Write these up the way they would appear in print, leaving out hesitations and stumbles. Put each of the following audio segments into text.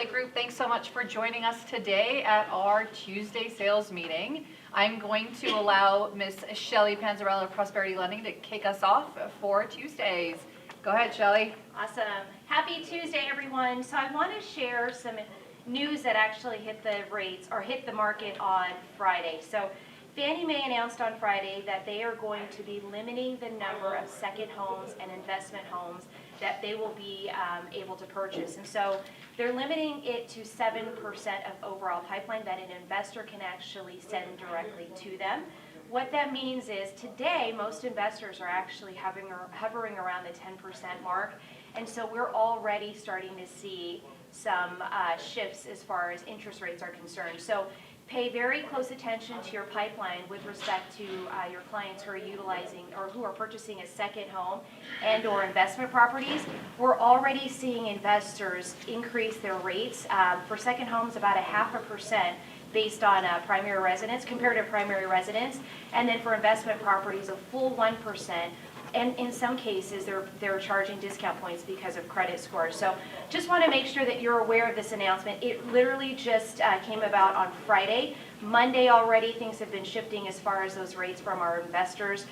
Shelley Group, thanks so much for joining us today at our Tuesday sales meeting. I'm going to allow Miss Shelley Panzarella of Prosperity Lending to kick us off for Tuesdays. Go ahead, Shelley. Awesome. Happy Tuesday, everyone. So I want to share some news that actually hit the rates or hit the market on Friday. So Fannie Mae announced on Friday that they are going to be limiting the number of second homes and investment homes that they will be able to purchase. And so they're limiting it to 7% of overall pipeline that an investor can actually send directly to them. What that means is today, most investors are actually hovering around the 10% mark. And so we're already starting to see some shifts as far as interest rates are concerned. So pay very close attention to your pipeline with respect to your clients who are utilizing or who are purchasing a second home and or investment properties. We're already seeing investors increase their rates for second homes about 0.5% based on primary residence, comparative primary residence, and then for investment properties a full 1%. And in some cases, they're charging discount points because of credit scores. So just want to make sure that you're aware of this announcement. It literally just came about on Friday. Monday already, things have been shifting as far as those rates from our investors.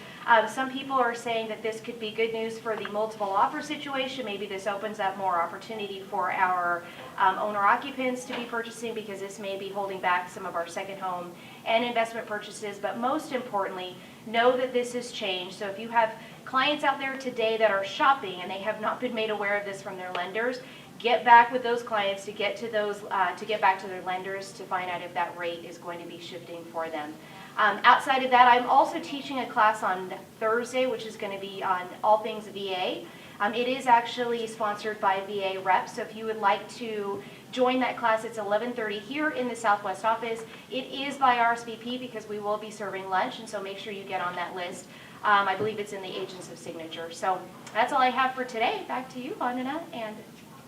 Some people are saying that this could be good news for the multiple offer situation. Maybe this opens up more opportunity for our owner-occupants to be purchasing because this may be holding back some of our second home and investment purchases. But most importantly, know that this has changed. So if you have clients out there today that are shopping and they have not been made aware of this from their lenders, get back with those clients to get to those to get back to their lenders to find out if that rate is going to be shifting for them. Outside of that, I'm also teaching a class on Thursday, which is going to be on all things VA. It is actually sponsored by VA reps, so if you would like to join that class, it's 11:30 here in the Southwest office. It is by RSVP because we will be serving lunch, and so make sure you get on that list. I believe it's in the Agents of Signature. So that's all I have for today. Back to you, Vandana and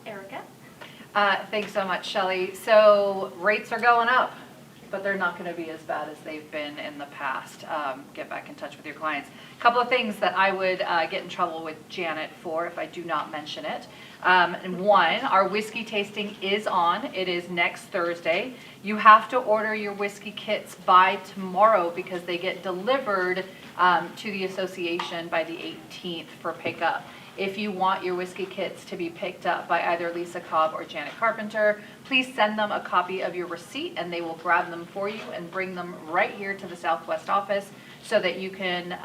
Erica. Thanks so much, Shelley. So rates are going up, but they're not going to be as bad as they've been in the past. Get back in touch with your clients. A couple of things that I would get in trouble with Janet for if I do not mention it. And one, our whiskey tasting is on. It is next Thursday. You have to order your whiskey kits by tomorrow because they get delivered to the association by the 18th for pickup. If you want your whiskey kits to be picked up by either Lisa Cobb or Janet Carpenter, please send them a copy of your receipt and they will grab them for you and bring them right here to the Southwest office so that you can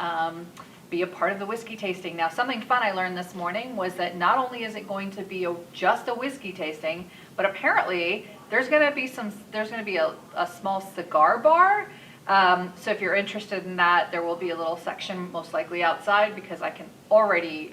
be a part of the whiskey tasting. Now, something fun I learned this morning was that not only is it going to be just a whiskey tasting, but apparently there's going to be a small cigar bar. So if you're interested in that, there will be a little section most likely outside because I can already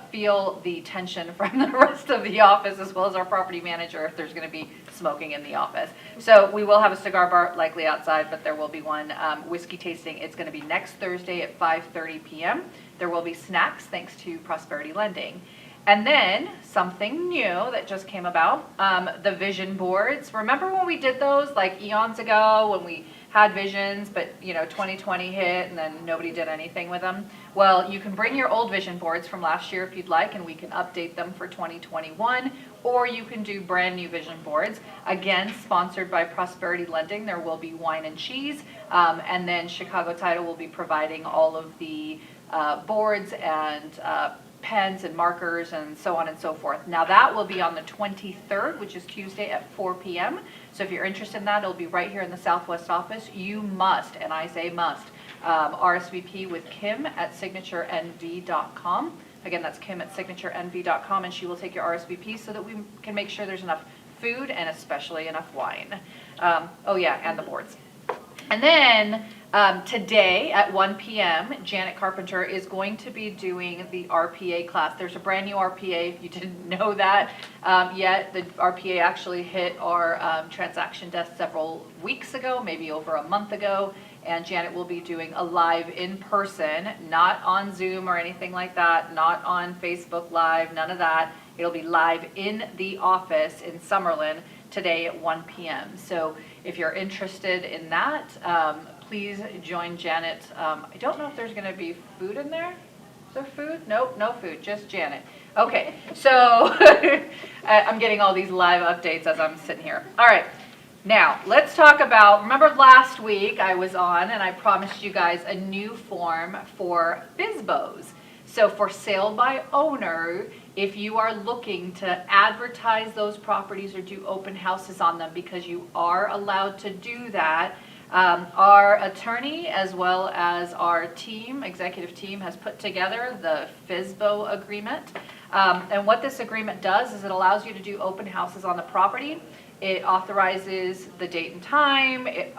feel the tension from the rest of the office as well as our property manager if there's going to be smoking in the office. So we will have a cigar bar likely outside, but there will be one whiskey tasting. It's going to be next Thursday at 5:30 p.m. There will be snacks thanks to Prosperity Lending. And then something new that just came about, the vision boards. Remember when we did those like eons ago when we had visions, but 2020 hit and then nobody did anything with them? Well, you can bring your old vision boards from last year if you'd like, and we can update them for 2021, or you can do brand new vision boards. Again, sponsored by Prosperity Lending. There will be wine and cheese, and then Chicago Title will be providing all of the boards and pens and markers and so on and so forth. Now that will be on the 23rd, which is Tuesday at 4 p.m. So if you're interested in that, it'll be right here in the Southwest office. You must, and I say must, RSVP with Kim at signaturenv.com. Again, that's Kim at signaturenv.com, and she will take your RSVP so that we can make sure there's enough food and especially enough wine. Oh yeah, and the boards. And then today at 1 p.m., Janet Carpenter is going to be doing the RPA class. There's a brand new RPA, if you didn't know that yet. The RPA actually hit our transaction desk several weeks ago, maybe over a month ago, and Janet will be doing a live in person, not on Zoom or anything like that, not on Facebook Live, none of that. It'll be live in the office in Summerlin today at 1 p.m. So if you're interested in that, please join Janet. I don't know if there's going to be food in there. there food? Nope, no food, just Janet. Okay, so I'm getting all these live updates as I'm sitting here. All right, now let's talk about, remember last week I was on and I promised you guys a new form for FSBOs. So for sale by owner, if you are looking to advertise those properties or do open houses on them, because you are allowed to do that, our attorney as well as our team, executive team, has put together the FSBO agreement. And what this agreement does is it allows you to do open houses on the property. It authorizes the date and time. It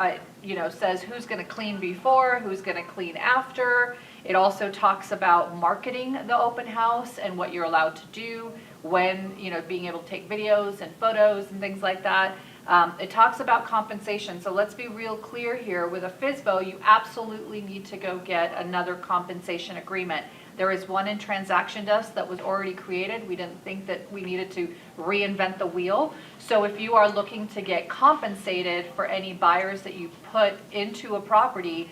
says who's going to clean before, who's going to clean after. It also talks about marketing the open house and what you're allowed to do, when, being able to take videos and photos and things like that. It talks about compensation. So let's be real clear here. With a FSBO, you absolutely need to go get another compensation agreement. There is one in Transaction Desk that was already created. We didn't think that we needed to reinvent the wheel. So if you are looking to get compensated for any buyers that you put into a property,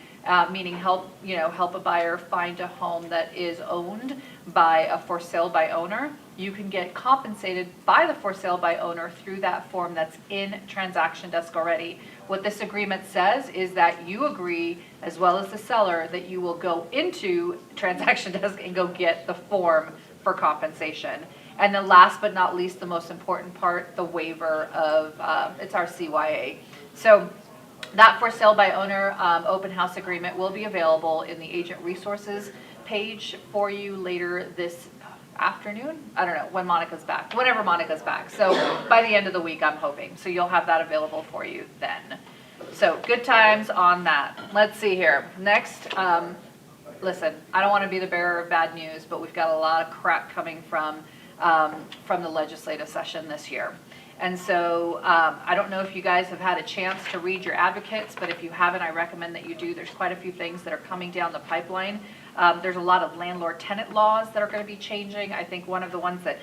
meaning help a buyer find a home that is owned by a for sale by owner, you can get compensated by the for sale by owner through that form that's in Transaction Desk already. What this agreement says is that you agree, as well as the seller, that you will go into Transaction Desk and go get the form for compensation. And then last but not least, the most important part, the waiver of, it's our CYA. So that for sale by owner open house agreement will be available in the agent resources page for you later this afternoon. I don't know when Monica's back, whenever Monica's back. So by the end of the week, I'm hoping. So you'll have that available for you then. So good times on that. Let's see here. Next, listen, I don't want to be the bearer of bad news, but we've got a lot of crap coming from the legislative session this year. And so I don't know if you guys have had a chance to read your advocates, but if you haven't, I recommend that you do. There's quite a few things that are coming down the pipeline. There's a lot of landlord-tenant laws that are going to be changing. I think one of the ones that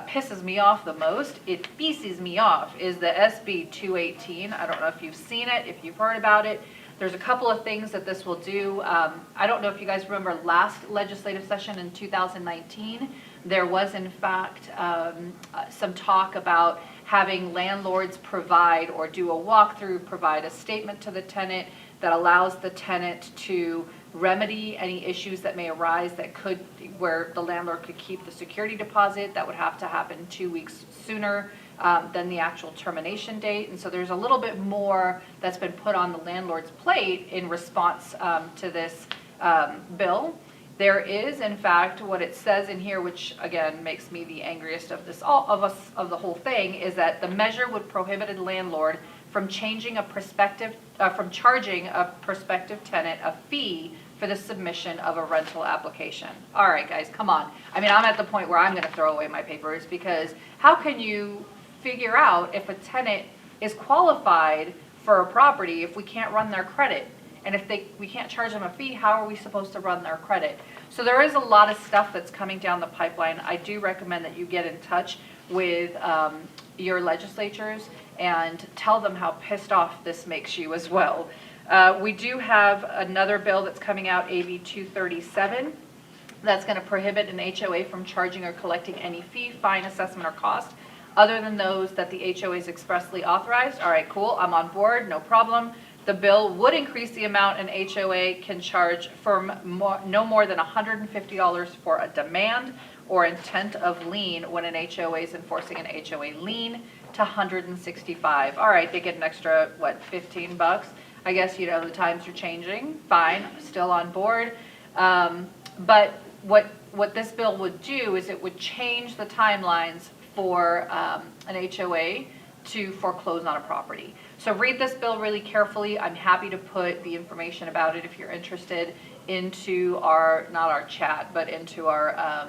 pisses me off the most, it pisses me off, is the SB 218. I don't know if you've seen it, if you've heard about it. There's a couple of things that this will do. I don't know if you guys remember last legislative session in 2019. There was, in fact, some talk about having landlords provide or do a walkthrough, provide a statement to the tenant that allows the tenant to remedy any issues that may arise where the landlord could keep the security deposit. That would have to happen 2 weeks sooner than the actual termination date. And so there's a little bit more that's been put on the landlord's plate in response to this bill. There is, in fact, what it says in here, which again makes me the angriest of the whole thing, is that the measure would prohibit a landlord from charging a prospective tenant a fee for the submission of a rental application. All right, guys, come on. I mean, I'm at the point where I'm going to throw away my papers, because how can you figure out if a tenant is qualified for a property if we can't run their credit? And if we can't charge them a fee, how are we supposed to run their credit? So there is a lot of stuff that's coming down the pipeline. I do recommend that you get in touch with your legislatures and tell them how pissed off this makes you as well. We do have another bill that's coming out, AB 237, that's going to prohibit an HOA from charging or collecting any fee, fine, assessment, or cost other than those that the HOA is expressly authorized. All right, cool, I'm on board, no problem. The bill would increase the amount an HOA can charge for no more than $150 for a demand or intent of lien when an HOA is enforcing an HOA lien to $165. All right, they get an extra, what, $15? I guess, the times are changing. Fine, still on board. But what this bill would do is it would change the timelines for an HOA to foreclose on a property. So read this bill really carefully. I'm happy to put the information about it if you're interested into not our chat, but into our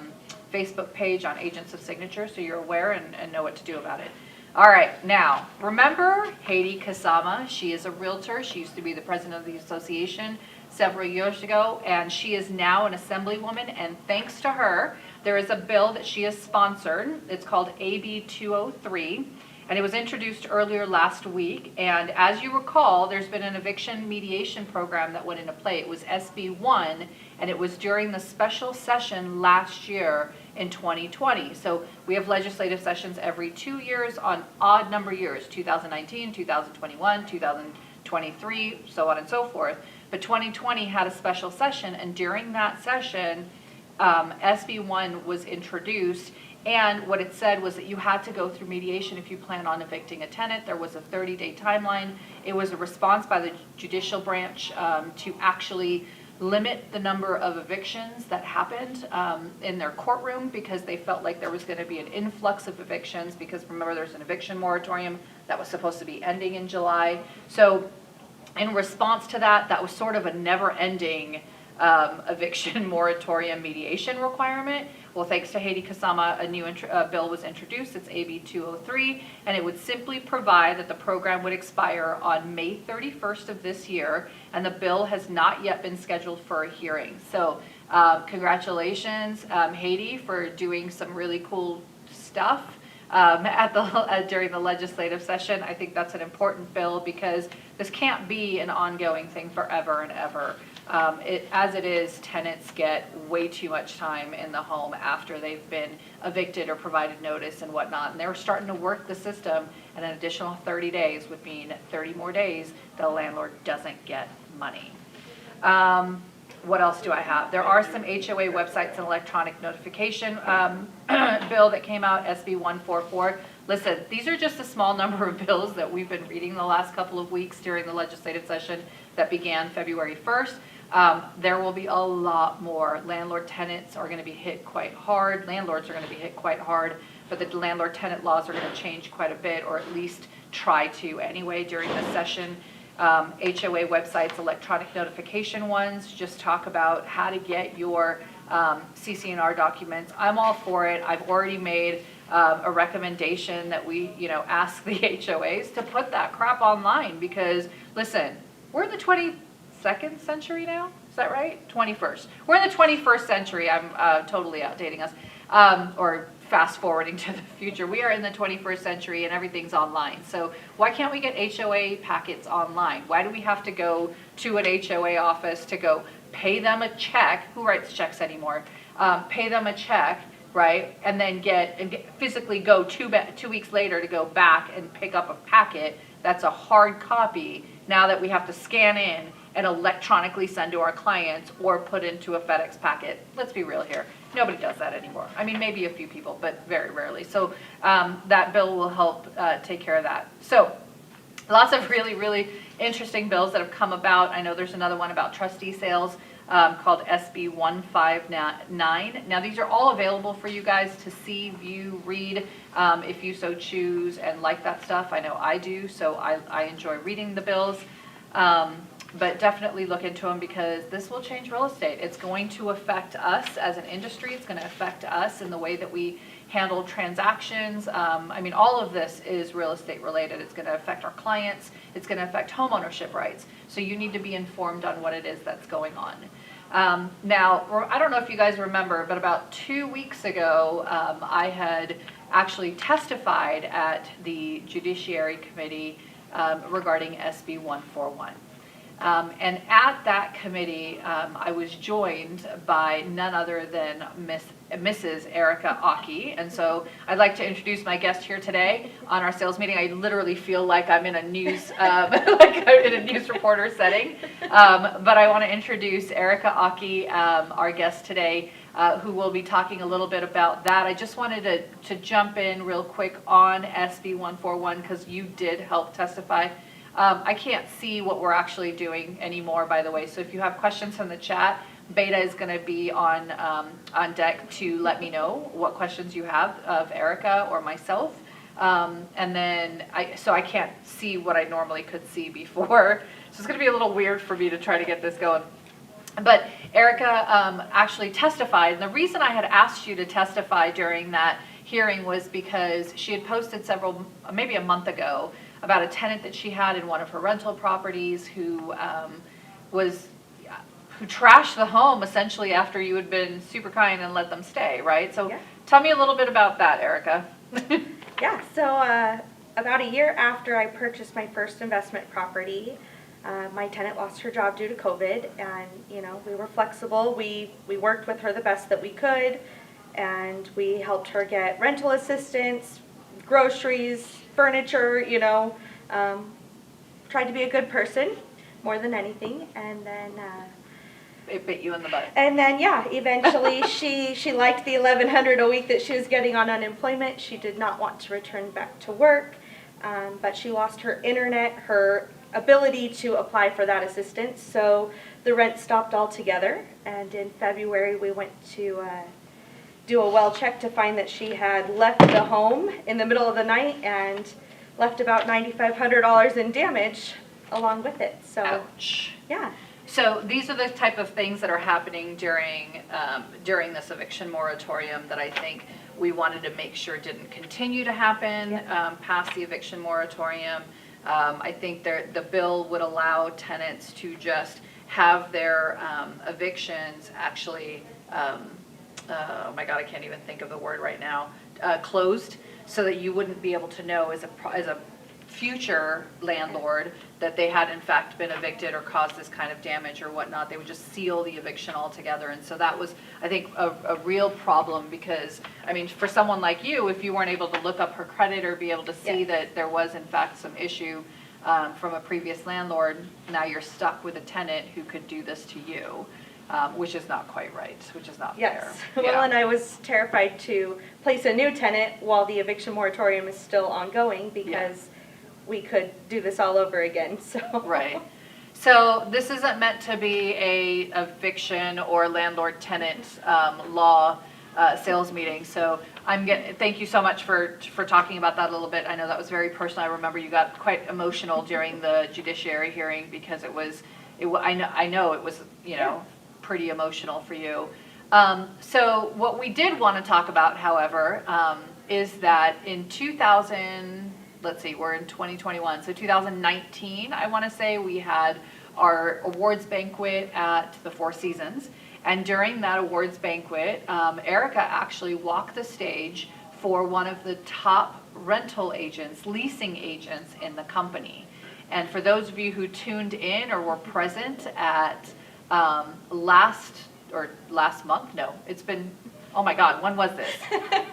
Facebook page on Agents of Signature, so you're aware and know what to do about it. All right, now, remember Haiti Kasama? She is a realtor. She used to be the president of the association several years ago, and she is now an assemblywoman, and thanks to her, there is a bill that she has sponsored. It's called AB 203, And it was introduced earlier last week. And as you recall, there's been an eviction mediation program that went into play. It was SB1, and it was during the special session last year in 2020. So we have legislative sessions every 2 years on odd number years, 2019, 2021, 2023, so on and so forth. But 2020 had a special session, and during that session, SB1 was introduced, and what it said was that you had to go through mediation if you plan on evicting a tenant. There was a 30-day timeline. It was a response by the judicial branch to actually limit the number of evictions that happened in their courtroom, because they felt like there was going to be an influx of evictions, because remember, there's an eviction moratorium that was supposed to be ending in July. So in response to that, that was sort of a never-ending eviction moratorium mediation requirement. Well, thanks to Haiti Kasama, a new bill was introduced. It's AB 203, and it would simply provide that the program would expire on May 31st of this year, and the bill has not yet been scheduled for a hearing. So congratulations, Haiti, for doing some really cool stuff during the legislative session. I think that's an important bill, because this can't be an ongoing thing forever and ever. As it is, tenants get way too much time in the home after they've been evicted or provided notice and whatnot. And they're starting to work the system, and an additional 30 days would mean 30 more days the landlord doesn't get money. What else do I have? There are some HOA websites and electronic notification bill that came out, SB 144. Listen, these are just a small number of bills that we've been reading the last couple of weeks during the legislative session that began February 1st. There will be a lot more. Landlord-tenants are going to be hit quite hard. Landlords are going to be hit quite hard, but the landlord-tenant laws are going to change quite a bit, or at least try to anyway during the session. HOA websites, electronic notification ones, just talk about how to get your CC&R documents. I'm all for it. I've already made a recommendation that we, ask the HOAs to put that crap online, because listen, we're in the 22nd century now. Is that right? 21st. We're in the 21st century. I'm totally outdating us, or fast forwarding to the future. We are in the 21st century, and everything's online. So why can't we get HOA packets online? Why do we have to go to an HOA office to go pay them a check? Who writes checks anymore? Pay them a check, right? And then physically go 2 weeks later to go back and pick up a packet that's a hard copy, now that we have to scan in and electronically send to our clients or put into a FedEx packet. Let's be real here. Nobody does that anymore. I mean, maybe a few people, but very rarely. So that bill will help take care of that. So lots of really, really interesting bills that have come about. I know there's another one about trustee sales called SB 159. Now, these are all available for you guys to see, view, read, if you so choose and like that stuff. I know I do, so I enjoy reading the bills. But definitely look into them, because this will change real estate. It's going to affect us as an industry. It's going to affect us in the way that we handle transactions. I mean, all of this is real estate related. It's going to affect our clients. It's going to affect homeownership rights. So you need to be informed on what it is that's going on. Now, I don't know if you guys remember, but about 2 weeks ago, I had actually testified at the Judiciary Committee regarding SB 141. And at that committee, I was joined by none other than Mrs. Erica Ockey. And so I'd like to introduce my guest here today on our sales meeting. I literally feel like I'm in a news, like I'm in a news reporter setting. But I want to introduce Erica Ockey, our guest today, who will be talking a little bit about that. I just wanted to jump in real quick on SB 141, because you did help testify. I can't see what we're actually doing anymore, by the way, so if you have questions from the chat, Beta is going to be on deck to let me know what questions you have of Erica or myself. And then, I can't see what I normally could see before, so it's going to be a little weird for me to try to get this going. But Erica actually testified, and the reason I had asked you to testify during that hearing was because she had posted maybe a month ago, about a tenant that she had in one of her rental properties who trashed the home essentially after you had been super kind and let them stay, right? So yeah. Tell me a little bit about that, Erica. Yeah, so about a year after I purchased my first investment property, my tenant lost her job due to COVID, and we were flexible. We worked with her the best that we could, and we helped her get rental assistance, groceries, furniture. Tried to be a good person more than anything, and then. It bit you in the butt. And then, eventually she liked the $1,100 a week that she was getting on unemployment. She did not want to return back to work, but she lost her internet, her ability to apply for that assistance. So the rent stopped altogether. And in February, we went to do a well check to find that she had left the home in the middle of the night and left about $9,500 in damage along with it. So, ouch. Yeah. So these are the type of things that are happening during this eviction moratorium that I think we wanted to make sure didn't continue to happen past the eviction moratorium. I think the bill would allow tenants to just have their evictions actually, oh my God, I can't even think of the word right now, closed, so that you wouldn't be able to know as a future landlord that they had in fact been evicted or caused this kind of damage or whatnot. They would just seal the eviction altogether. And so that was, I think, a real problem, because, I mean, for someone like you, if you weren't able to look up her credit or be able to see that there was in fact some issue from a previous landlord, now you're stuck with a tenant who could do this to you. Which is not quite right, which is not fair. Well, and I was terrified to place a new tenant while the eviction moratorium is still ongoing, because we could do this all over again. So Right. So this isn't meant to be a eviction or landlord-tenant law sales meeting. So thank you so much for talking about that a little bit. I know that was very personal. I remember you got quite emotional during the judiciary hearing, because I know it was pretty emotional for you. So what we did want to talk about, however, is that in 2000, let's see, we're in 2021, so 2019, I want to say, we had our awards banquet at the Four Seasons. And during that awards banquet, Erica actually walked the stage for one of the top rental agents, leasing agents in the company. And for those of you who tuned in or were present at last month? No, it's been, oh my God, when was this?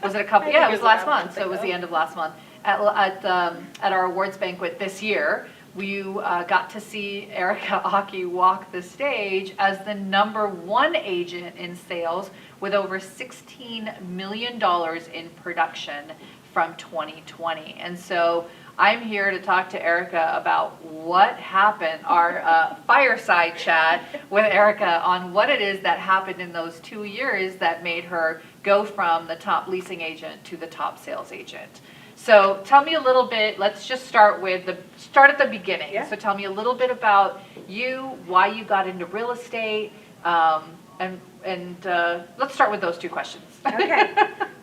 Was it a couple? Yeah, it was last month, so it was the end of last month. At our awards banquet this year, we got to see Erica Ockey walk the stage as the #1 agent in sales with over $16 million in production from 2020. And so I'm here to talk to Erica about what happened, our fireside chat with Erica on what it is that happened in those 2 years that made her go from the top leasing agent to the top sales agent. So tell me a little bit, let's just start at the beginning. Yeah. So tell me a little bit about you, why you got into real estate, and let's start with those two questions. Okay.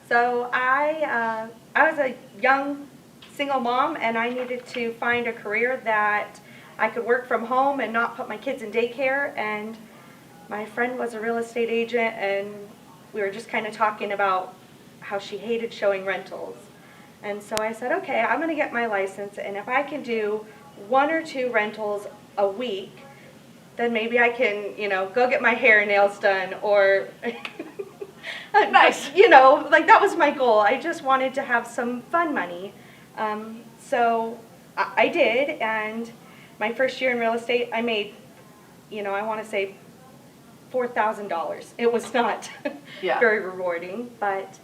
So I was a young single mom, and I needed to find a career that I could work from home and not put my kids in daycare. And my friend was a real estate agent, and we were just kind of talking about how she hated showing rentals. And so I said, okay, I'm going to get my license, and if I can do 1 or 2 rentals a week, then maybe I can, go get my hair and nails done, or Nice. like that was my goal. I just wanted to have some fun money. So I did, and my first year in real estate, I made, I want to say $4,000. It was not very rewarding, but.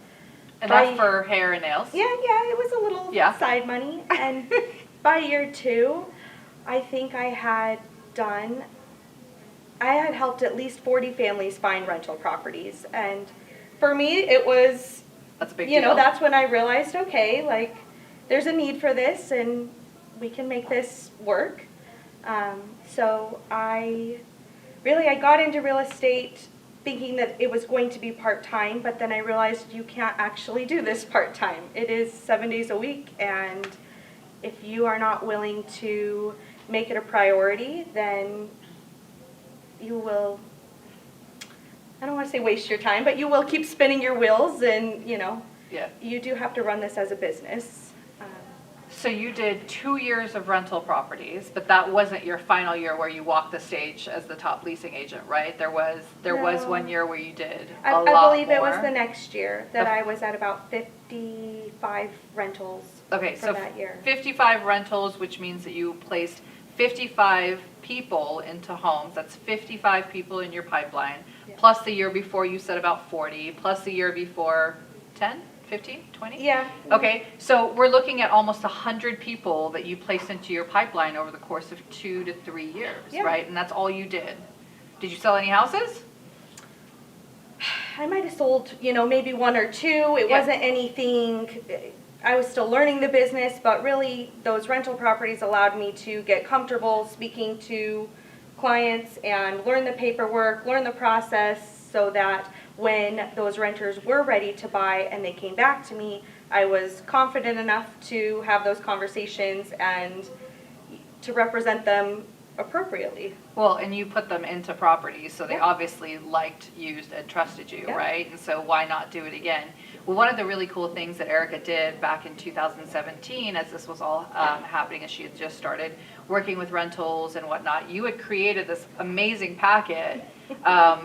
And that's for hair and nails? Yeah, it was a little side money. And by year 2, I think I had helped at least 40 families find rental properties. And for me, it was, that's a big deal. That's when I realized, okay, like, there's a need for this, and we can make this work. So I got into real estate thinking that it was going to be part-time, but then I realized you can't actually do this part-time. It is 7 days a week, and if you are not willing to make it a priority, then you will, I don't want to say waste your time, but you will keep spinning your wheels, and you do have to run this as a business. So you did 2 years of rental properties, but that wasn't your final year where you walked the stage as the top leasing agent, right? There was No. 1 year where you did a I lot believe it was more. the next year that The- I was at about 55 rentals Okay, for so that year. 55 rentals, which means that you placed 55 people into homes. That's 55 people in your pipeline. Yeah. Plus the year before you said about 40, plus the year before 10, 15, 20? Yeah. Okay, so we're looking at almost 100 people that you placed into your pipeline over the course of 2 to 3 years, Yeah. right? And that's all you did. Did you sell any houses? I might have sold, maybe one or two. It Yeah. wasn't anything, I was still learning the business, but really those rental properties allowed me to get comfortable speaking to clients and learn the paperwork, learn the process so that when those renters were ready to buy and they came back to me, I was confident enough to have those conversations and to represent them appropriately. Well, and you put them into properties, so they Yeah. obviously liked, used, and trusted you, Yeah. right? And so why not do it again? Well, one of the really cool things that Erica did back in 2017, as this was all happening, as she had just started working with rentals and whatnot, you had created this amazing packet,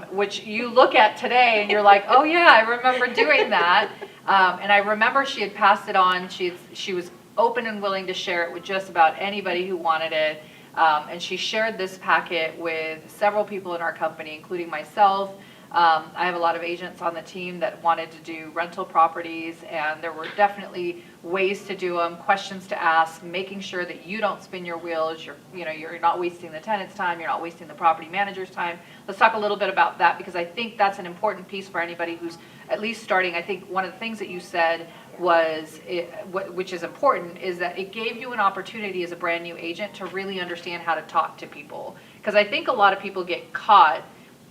which you look at today and you're like, oh yeah, I remember doing that. And I remember she had passed it on. She was open and willing to share it with just about anybody who wanted it. And she shared this packet with several people in our company, including myself. I have a lot of agents on the team that wanted to do rental properties, and there were definitely ways to do them, questions to ask, making sure that you don't spin your wheels. You're not wasting the tenant's time. You're not wasting the property manager's time. Let's talk a little bit about that, because I think that's an important piece for anybody who's at least starting. I think one of the things that you said was, which is important, is that it gave you an opportunity as a brand new agent to really understand how to talk to people. Because I think a lot of people get caught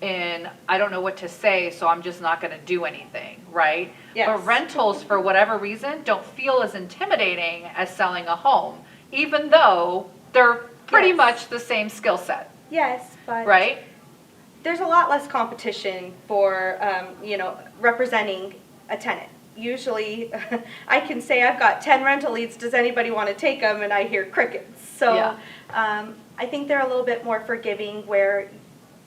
in, I don't know what to say, so I'm just not going to do anything, right? Yes. But rentals, for whatever reason, don't feel as intimidating as selling a home, even though they're pretty Yes. much the same skill set, Yes, but right? there's a lot less competition for, representing a tenant. Usually, I can say I've got 10 rental leads, does anybody want to take them? And I hear crickets. So Yeah. I think they're a little bit more forgiving, where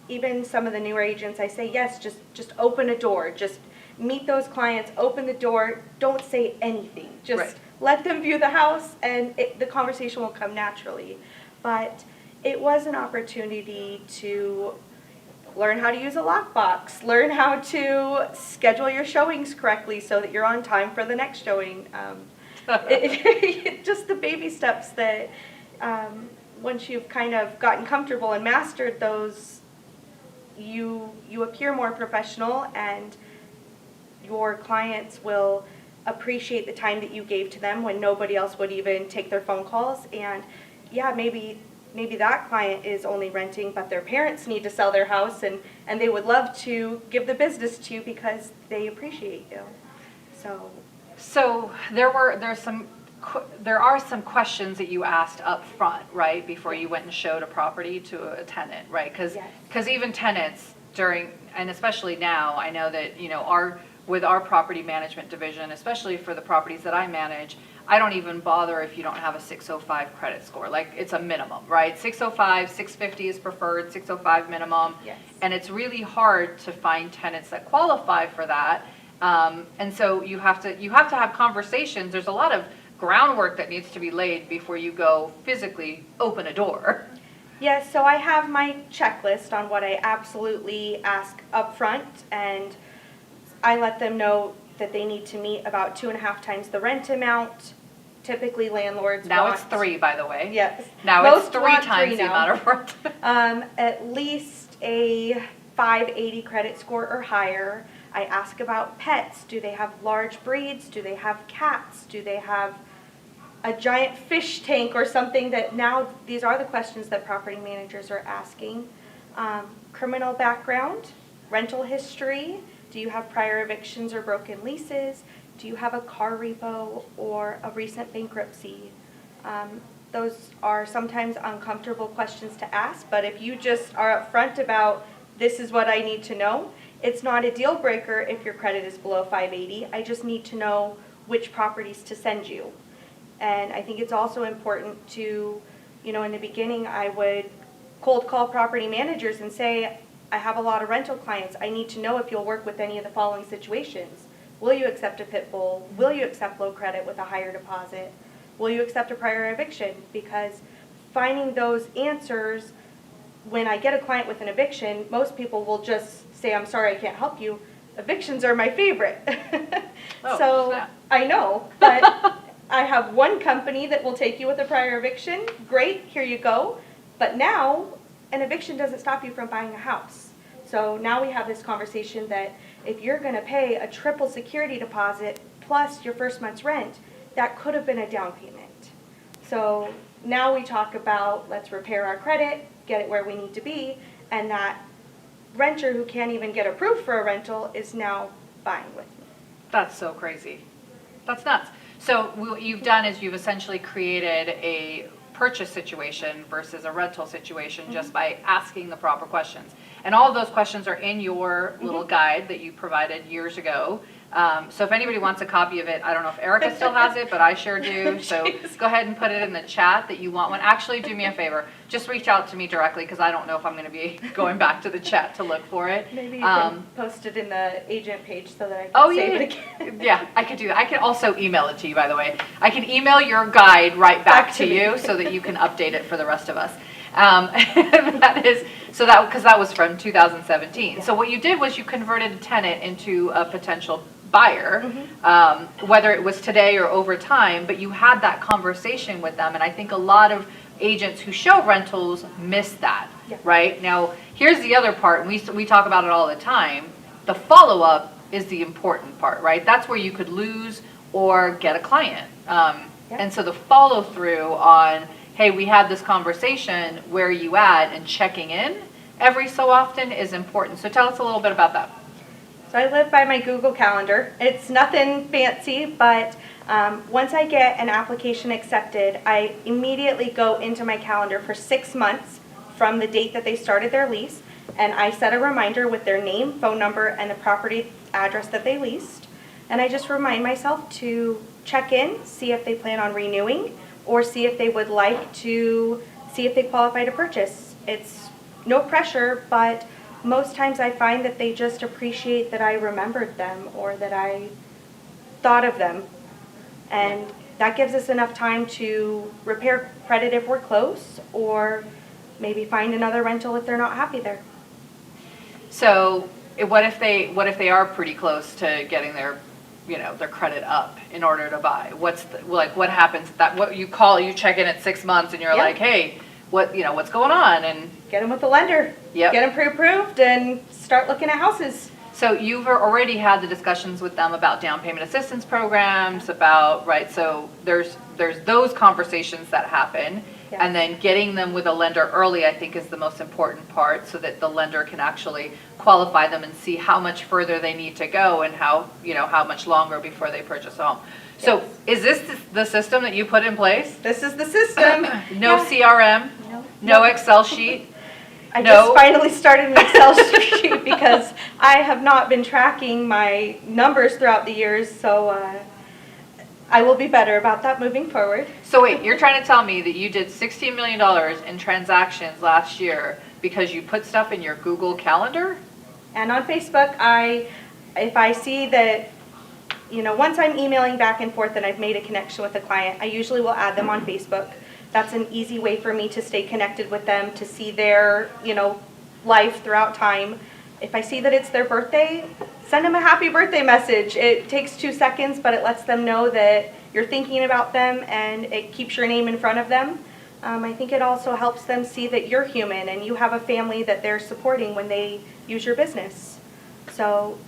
even some of the newer agents, I say, yes, just open a door. Just meet those clients, open the door, don't say anything. Just Right. let them view the house, and the conversation will come naturally. But it was an opportunity to learn how to use a lockbox, learn how to schedule your showings correctly so that you're on time for the next showing. Just the baby steps that once you've kind of gotten comfortable and mastered those, you appear more professional, and your clients will appreciate the time that you gave to them when nobody else would even take their phone calls. And yeah, maybe that client is only renting, but their parents need to sell their house, and they would love to give the business to you because they appreciate you. So there are some questions that you asked up front, right, before you went and showed a property to a tenant, right? Yes. Because even tenants and especially now, I know that, with our property management division, especially for the properties that I manage, I don't even bother if you don't have a 605 credit score. Like, it's a minimum, right? 605, 650 is preferred, 605 minimum. Yes. And it's really hard to find tenants that qualify for that. And so you have to have conversations. There's a lot of groundwork that needs to be laid before you go physically open a door. yes, so I have my checklist on what I absolutely ask up front, and I let them know that they need to meet about 2.5 times the rent amount. Typically, landlords Now want, it's 3, by the way. Yes. Now Most it's 3 want times 3 the now. amount of rent. At least a 580 credit score or higher. I ask about pets. Do they have large breeds? Do they have cats? Do they have a giant fish tank or something? That now, these are the questions that property managers are asking. Criminal background, rental history. Do you have prior evictions or broken leases? Do you have a car repo or a recent bankruptcy? Those are sometimes uncomfortable questions to ask, but if you just are upfront about, this is what I need to know, it's not a deal breaker if your credit is below 580. I just need to know which properties to send you. And I think it's also important to, in the beginning, I would cold call property managers and say, I have a lot of rental clients. I need to know if you'll work with any of the following situations. Will you accept a pit bull? Will you accept low credit with a higher deposit? Will you accept a prior eviction? Because finding those answers, when I get a client with an eviction, most people will just say, I'm sorry, I can't help you. Evictions are my favorite. Oh, So snap. I know, but I have one company that will take you with a prior eviction. Great, here you go. But now, an eviction doesn't stop you from buying a house. So now we have this conversation that if you're going to pay a triple security deposit plus your first month's rent, that could have been a down payment. So now we talk about, let's repair our credit, get it where we need to be, and that renter who can't even get approved for a rental is now buying with me. That's so crazy. That's nuts. So what you've done is you've essentially created a purchase situation versus a rental situation just by asking the proper questions. And all of those questions are in your little guide that you provided years ago. So if anybody wants a copy of it, I don't know if Erica still has it, but I sure do. So go ahead and put it in the chat that you want one. Actually, do me a favor. Just reach out to me directly because I don't know if I'm going to be going back to the chat to look for it. Maybe you can post it in the agent page so that I can save it again. Yeah, I could do that. I can also email it to you, by the way. I can email your guide right back to you so that you can update it for the rest of us. Because that was from 2017. So what you did was you converted a tenant into a potential buyer, whether it was today or over time, but you had that conversation with them. And I think a lot of agents who show rentals miss that, right? Now, here's the other part, and we talk about it all the time. The follow-up is the important part, right? That's where you could lose or get a client. And so the follow-through on, hey, we had this conversation, where are you at, and checking in every so often is important. So tell us a little bit about that. So I live by my Google Calendar. It's nothing fancy, but once I get an application accepted, I immediately go into my calendar for 6 months from the date that they started their lease, and I set a reminder with their name, phone number, and the property address that they leased. And I just remind myself to check in, see if they plan on renewing, or see if they would like to see if they qualify to purchase. It's no pressure, but most times I find that they just appreciate that I remembered them or that I thought of them. And that gives us enough time to repair credit if we're close, or maybe find another rental if they're not happy there. So what if they are pretty close to getting their credit up in order to buy? What happens what you check in at 6 months and you're like, hey, what's going on? And get them with the lender. Yep. Get them pre-approved and start looking at houses. So you've already had the discussions with them about down payment assistance programs, right? So there's those conversations that happen. Yes. And then getting them with a lender early, I think, is the most important part, so that the lender can actually qualify them and see how much further they need to go and how much longer before they purchase a home. So is this the system that you put in place? This is the system. No CRM, no Excel sheet. I just finally started an Excel sheet because I have not been tracking my numbers throughout the years, so I will be better about that moving forward. So wait, you're trying to tell me that you did $16 million in transactions last year because you put stuff in your Google Calendar? And on Facebook, if I see that, once I'm emailing back and forth and I've made a connection with a client, I usually will add them on Facebook. That's an easy way for me to stay connected with them, to see their, life throughout time. If I see that it's their birthday, send them a happy birthday message. It takes 2 seconds, but it lets them know that you're thinking about them and it keeps your name in front of them. I think it also helps them see that you're human and you have a family that they're supporting when they use your business. So,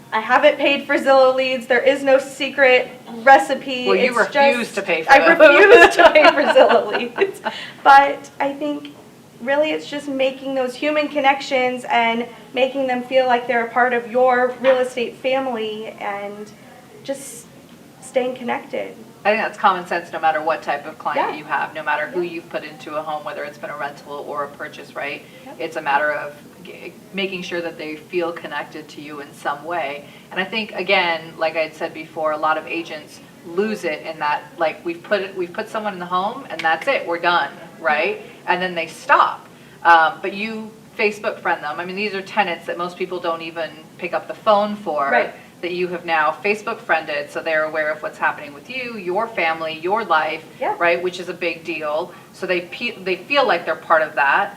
I haven't paid for Zillow leads. There is no secret recipe. Well, you refuse to pay for them. I refuse to pay for Zillow leads. But I think really it's just making those human connections and making them feel like they're a part of your real estate family and just staying connected. I think that's common sense no matter what type of client you have, no matter who you've put into a home, whether it's been a rental or a purchase, right? It's a matter of making sure that they feel connected to you in some way. And I think, again, like I had said before, a lot of agents lose it in that, like, we've put someone in the home and that's it, we're done, right? And then they stop. But you Facebook friend them. I mean, these are tenants that most people don't even pick up the phone for. Right. That you have now Facebook friended, so they're aware of what's happening with you, your family, your life, Yeah. right? Which is a big deal. So they feel like they're part of that.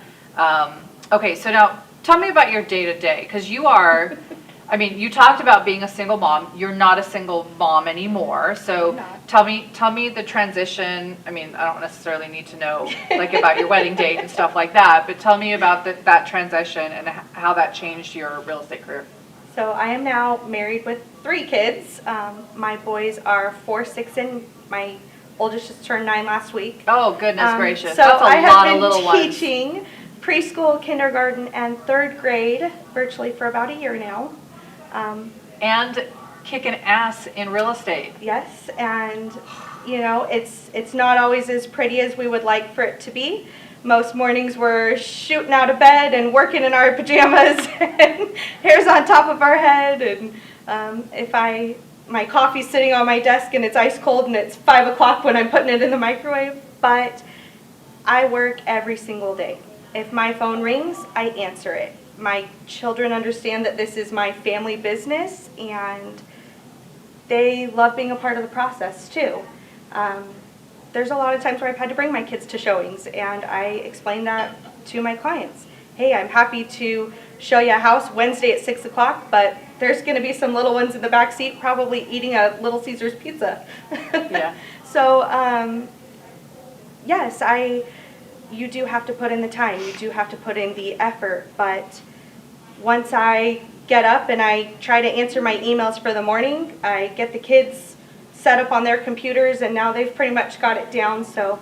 Okay, so now tell me about your day to day, because you are. I mean, you talked about being a single mom. You're not a single mom anymore. So I'm not. tell me the transition. I mean, I don't necessarily need to know like about your wedding date and stuff like that, but tell me about that transition and how that changed your real estate career. So I am now married with 3 kids. My boys are 4, 6, and my oldest just turned 9 last week. Oh, goodness gracious. So That's a I lot have of little been ones. teaching preschool, kindergarten, and 3rd grade virtually for about a year now. And kicking ass in real estate. Yes, and you know, it's not always as pretty as we would like for it to be. Most mornings we're shooting out of bed and working in our pajamas and hair's on top of our head, and if my coffee's sitting on my desk and it's ice cold and it's 5 o'clock when I'm putting it in the microwave, but I work every single day. If my phone rings, I answer it. My children understand that this is my family business, and they love being a part of the process too. There's a lot of times where I've had to bring my kids to showings, and I explain that to my clients. Hey, I'm happy to show you a house Wednesday at 6 o'clock, but there's going to be some little ones in the back seat probably eating a Little Caesars pizza. Yeah. So, yes, you do have to put in the time. You do have to put in the effort, but once I get up and I try to answer my emails for the morning, I get the kids set up on their computers, and now they've pretty much got it down. So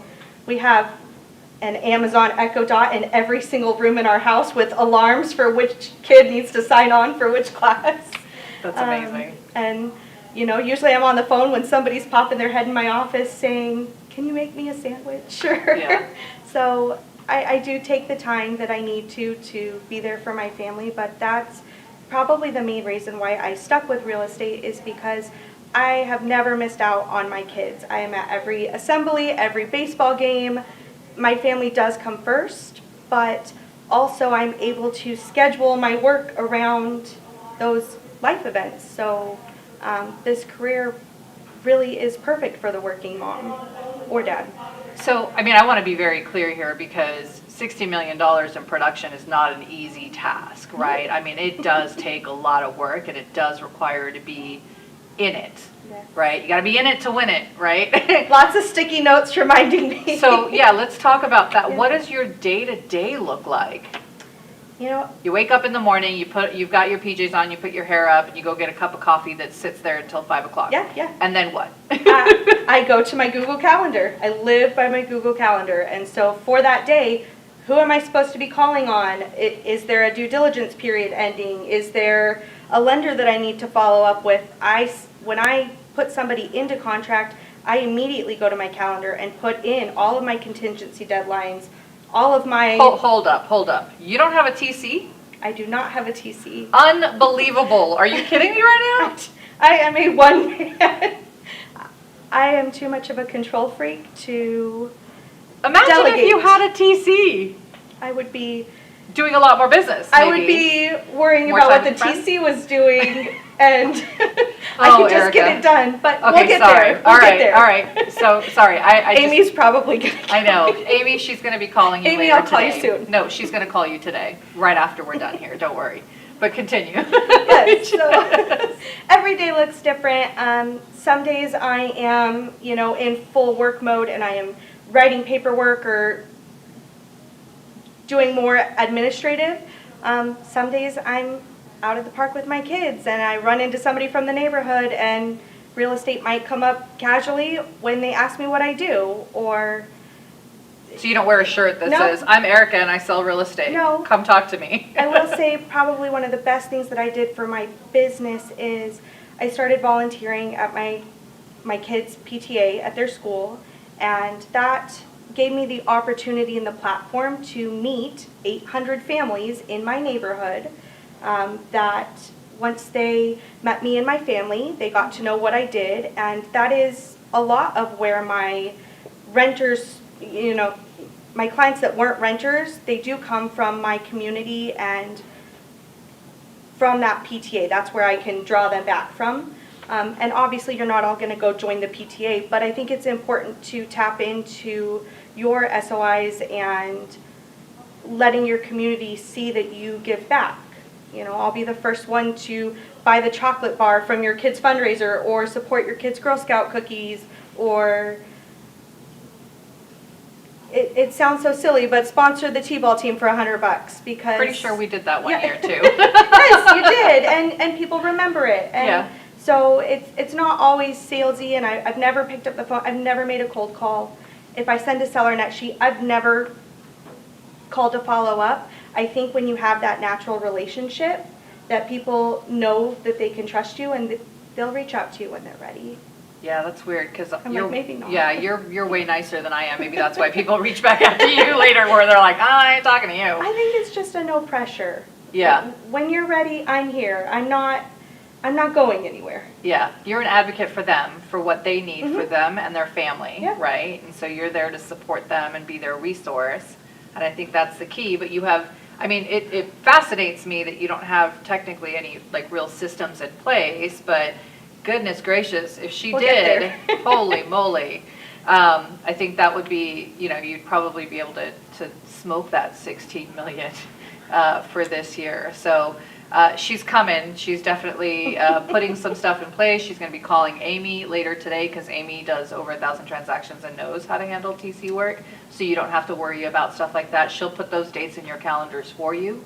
we have an Amazon Echo Dot in every single room in our house with alarms for which kid needs to sign on for which class. That's amazing. And, you know, usually I'm on the phone when somebody's popping their head in my office saying, can you make me a sandwich? Sure. Yeah. So I do take the time that I need to be there for my family, but that's probably the main reason why I stuck with real estate, is because I have never missed out on my kids. I am at every assembly, every baseball game. My family does come first, but also I'm able to schedule my work around those life events. So this career really is perfect for the working mom or dad. So, I mean, I want to be very clear here, because $60 million in production is not an easy task, right? I mean, it does take a lot of work, and it does require to be in it, Yes. right? You got to be in it to win it, right? Lots of sticky notes reminding me. So, yeah, let's talk about that. Yeah. What does your day-to-day look like? You know, You wake up in the morning, you've got your PJs on, you put your hair up, and you go get a cup of coffee that sits there until 5 o'clock. yeah. And then what? I go to my Google Calendar. I live by my Google Calendar. And so for that day, who am I supposed to be calling on? Is there a due diligence period ending? Is there a lender that I need to follow up with? When I put somebody into contract, I immediately go to my calendar and put in all of my contingency deadlines, all of my... Hold up. You don't have a TC? I do not have a TC. Unbelievable. Are you kidding me right now? I am a one-man. I am too much of a control freak to... Imagine Delegate. if you had a TC. I would be... Doing a lot more business, I would maybe. be worrying More about what time the with friends? TC was doing, and I Oh, could just get Erica. it done. But Okay, we'll get sorry. there. We'll get there. All right. So, sorry. I just- Amy's probably gonna. I know. Amy, she's going to be calling you Amy, later I'll call you today. soon. No, she's going to call you today, right after we're done here. Don't worry. But continue. Yes. So every day looks different. Some days I am, in full work mode, and I am writing paperwork or doing more administrative. Some days I'm out at the park with my kids, and I run into somebody from the neighborhood, and real estate might come up casually when they ask me what I do, or So you don't wear a shirt that No. says, I'm Erica and I sell real estate. No. Come talk to me. I will say probably one of the best things that I did for my business is I started volunteering at my kids' PTA at their school, and that gave me the opportunity and the platform to meet 800 families in my neighborhood that once they met me and my family, they got to know what I did, and that is a lot of where my renters, my clients that weren't renters, they do come from my community and from that PTA. That's where I can draw them back from. And obviously you're not all going to go join the PTA, but I think it's important to tap into your SOIs and letting your community see that you give back. I'll be the first one to buy the chocolate bar from your kids' fundraiser, or support your kids' Girl Scout cookies, or it sounds so silly, but sponsor the T-ball team for $100 because Pretty sure we did that one year too. Yes, you did, and people remember it. And Yeah. so it's not always salesy, and I've never picked up the phone. I've never made a cold call. If I send a seller net sheet, I've never called to follow up. I think when you have that natural relationship, that people know that they can trust you, and they'll reach out to you when they're ready. Yeah, that's weird because I'm like, maybe not. Yeah, you're way nicer than I am. Maybe that's why people reach back out to you later, where they're like, I ain't talking to you. I think it's just a no pressure. Yeah. When you're ready, I'm here. I'm not going anywhere. Yeah, you're an advocate for them, for what they need for Mhm. them and their family, Yeah. right? And so you're there to support them and be their resource. And I think that's the key. But you have, it fascinates me that you don't have technically any like real systems in place, but goodness gracious, if she We'll get did, there. holy moly. I think that would be, you'd probably be able to smoke that 16 million for this year. So she's coming. She's definitely putting some stuff in place. She's going to be calling Amy later today because Amy does over 1,000 transactions and knows how to handle TC work. So you don't have to worry about stuff like that. She'll put those dates in your calendars for you,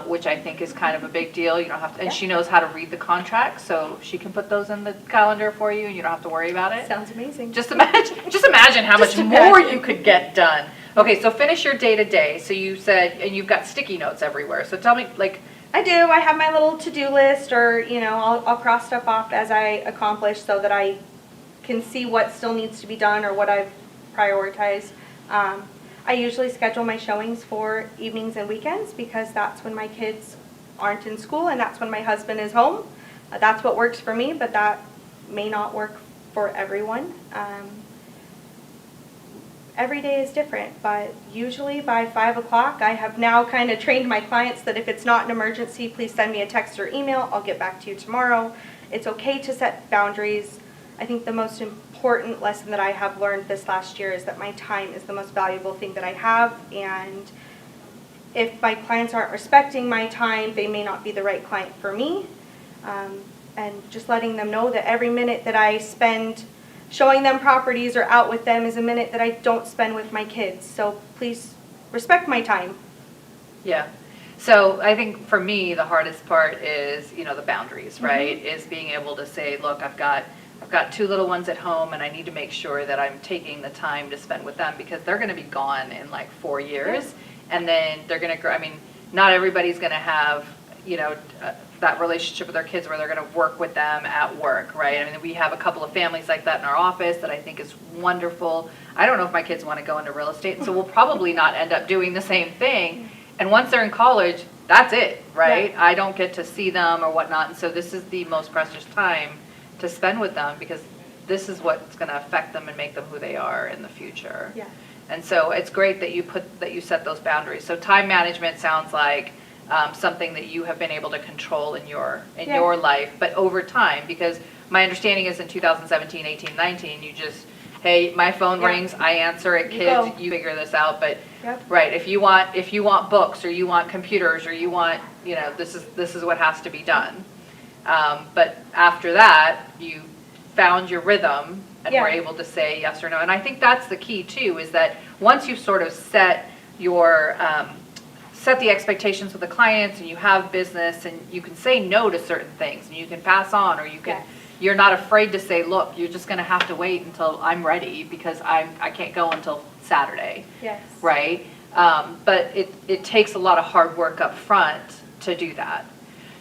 which I think is kind of a big deal. You don't have to, and she knows how to read the contract, so she can put those in the calendar for you, and you don't have to worry about it. Sounds amazing. Just imagine how much more you could get done. Okay, so finish your day to day. So you said, and you've got sticky notes everywhere. So tell me, like. I do. I have my little to-do list, or I'll cross stuff off as I accomplish, so that I can see what still needs to be done or what I've prioritized. I usually schedule my showings for evenings and weekends because that's when my kids aren't in school and that's when my husband is home. That's what works for me, but that may not work for everyone. Every day is different, but usually by 5 o'clock, I have now kind of trained my clients that if it's not an emergency, please send me a text or email. I'll get back to you tomorrow. It's okay to set boundaries. I think the most important lesson that I have learned this last year is that my time is the most valuable thing that I have, and if my clients aren't respecting my time, they may not be the right client for me. And just letting them know that every minute that I spend showing them properties or out with them is a minute that I don't spend with my kids. So please respect my time. Yeah. So I think for me, the hardest part is, the boundaries, right? Is being able to say, look, I've got 2 little ones at home, and I need to make sure that I'm taking the time to spend with them because they're going to be gone in like 4 years. And then they're going to grow. Not everybody's going to have, that relationship with their kids where they're going to work with them at work, right? We have a couple of families like that in our office that I think is wonderful. I don't know if my kids want to go into real estate, and so we'll probably not end up doing the same thing. And once they're in college, that's it, right? Yeah. I don't get to see them or whatnot, and so this is the most precious time to spend with them because this is what's going to affect them and make them who they are in the future. Yeah. And so it's great that you set those boundaries. So time management sounds like something that you have been able to control in your life, but over time, because my understanding is in 2017, 18, 19, you just, hey, my phone rings, I answer it, kids, you figure this out. But right, if you want books or you want computers or you want, this is what has to be done. But after that, you found your rhythm and were able to say yes or no. And I think that's the key too, is that once you've sort of set your set the expectations with the clients and you have business and you can say no to certain things and you can pass on, or you can you're not afraid to say, look, you're just going to have to wait until I'm ready because I can't go until Saturday. Yes. Right? But it takes a lot of hard work up front to do that.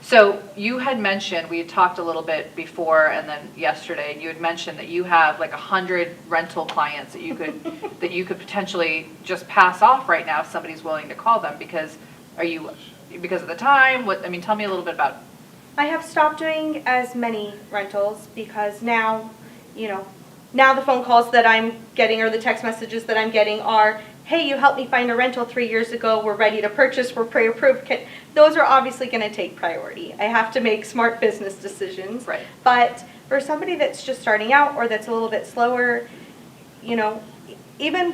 So you had mentioned, we had talked a little bit before and then yesterday, and you had mentioned that you have like 100 rental clients that you could that you could potentially just pass off right now if somebody's willing to call them because of the time. Tell me a little bit about I have stopped doing as many rentals because now, now the phone calls that I'm getting or the text messages that I'm getting are, hey, you helped me find a rental 3 years ago, we're ready to purchase, we're pre-approved. Those are obviously going to take priority. I have to make smart business decisions. Right. But for somebody that's just starting out or that's a little bit slower, even